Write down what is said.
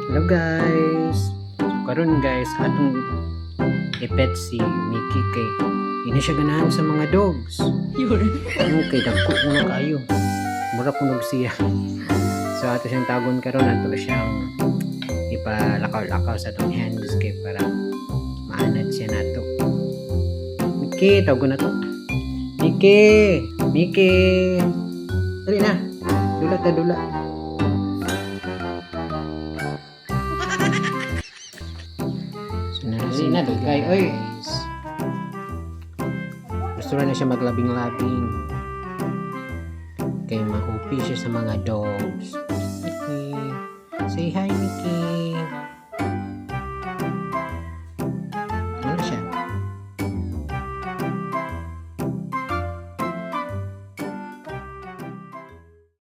Hello guys. Karon guys, atong ipet si Mickey kay ini siya ganahan sa mga dogs. Ano kay dagko kuno kayo. Mura kunog siya. So ato siyang tagon karon ato siyang ipalakaw-lakaw sa atong hands kay para maanad siya nato. Mickey, tagon na to. Mickey, Mickey. Dali na. Dula ta dula. Na dugay oy. Gusto na siya maglabing-labing. Kay ma-OP siya sa mga dogs. Mickey. Say hi, Mickey.